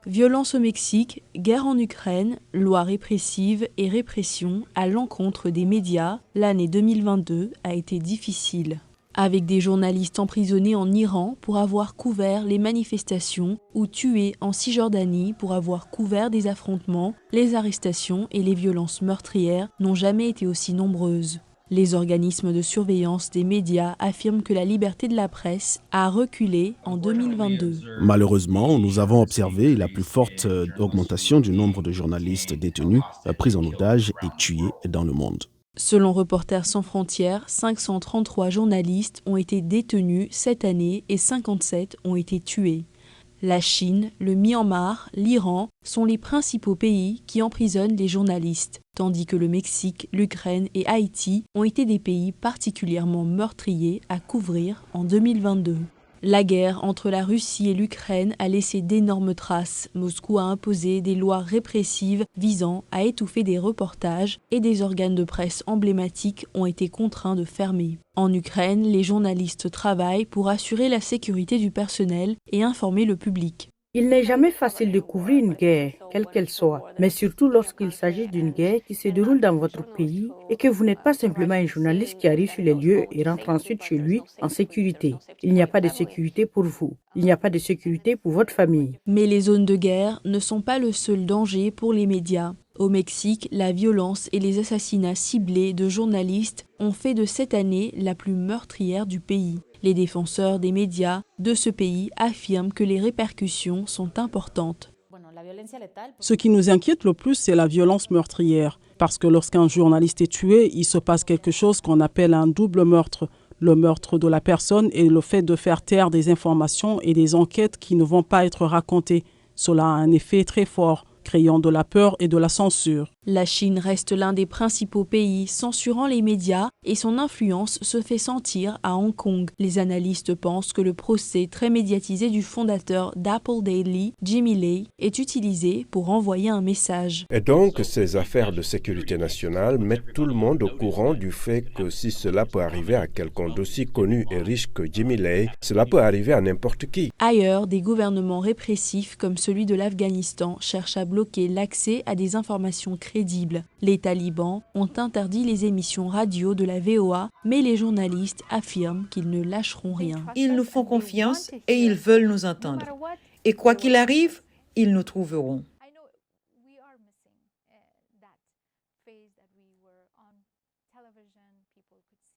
Violence au Mexique, guerre en Ukraine, loi répressive et répression à l'encontre des médias, l'année 2022 a été difficile. Avec des journalistes emprisonnés en Iran pour avoir couvert les manifestations ou tués en Cisjordanie pour avoir couvert des affrontements, les arrestations et les violences meurtrières n'ont jamais été aussi nombreuses. Les organismes de surveillance des médias affirment que la liberté de la presse a reculé en 2022. Malheureusement, nous avons observé la plus forte augmentation du nombre de journalistes détenus, pris en otage et tués dans le monde. Selon Reporters sans frontières, 533 journalistes ont été détenus cette année et 57 ont été tués. La Chine, le Myanmar, l'Iran sont les principaux pays qui emprisonnent les journalistes, tandis que le Mexique, l'Ukraine et Haïti ont été des pays particulièrement meurtriers à couvrir en 2022. La guerre entre la Russie et l'Ukraine a laissé d'énormes traces. Moscou a imposé des lois répressives visant à étouffer des reportages et des organes de presse emblématiques ont été contraints de fermer. En Ukraine, les journalistes travaillent pour assurer la sécurité du personnel et informer le public. Il n'est jamais facile de couvrir une guerre, quelle qu'elle soit, mais surtout lorsqu'il s'agit d'une guerre qui se déroule dans votre pays et que vous n'êtes pas simplement un journaliste qui arrive sur les lieux et rentre ensuite chez lui en sécurité. Il n'y a pas de sécurité pour vous, il n'y a pas de sécurité pour votre famille. Mais les zones de guerre ne sont pas le seul danger pour les médias. Au Mexique, la violence et les assassinats ciblés de journalistes ont fait de cette année la plus meurtrière du pays. Les défenseurs des médias de ce pays affirment que les répercussions sont importantes. Ce qui nous inquiète le plus, c'est la violence meurtrière. Parce que lorsqu'un journaliste est tué, il se passe quelque chose qu'on appelle un double meurtre. Le meurtre de la personne et le fait de faire taire des informations et des enquêtes qui ne vont pas être racontées. Cela a un effet très fort, créant de la peur et de la censure. La Chine reste l'un des principaux pays censurant les médias et son influence se fait sentir à Hong Kong. Les analystes pensent que le procès très médiatisé du fondateur d'Apple Daily, Jimmy Lai, est utilisé pour envoyer un message. Et donc, ces affaires de sécurité nationale mettent tout le monde au courant du fait que si cela peut arriver à quelqu'un d'aussi connu et riche que Jimmy Lai, cela peut arriver à n'importe qui. Ailleurs, des gouvernements répressifs comme celui de l'Afghanistan cherchent à bloquer l'accès à des informations crédibles. Les talibans ont interdit les émissions radio de la VOA, mais les journalistes affirment qu'ils ne lâcheront rien. Ils nous font confiance et ils veulent nous entendre. Et quoi qu'il arrive, ils nous trouveront.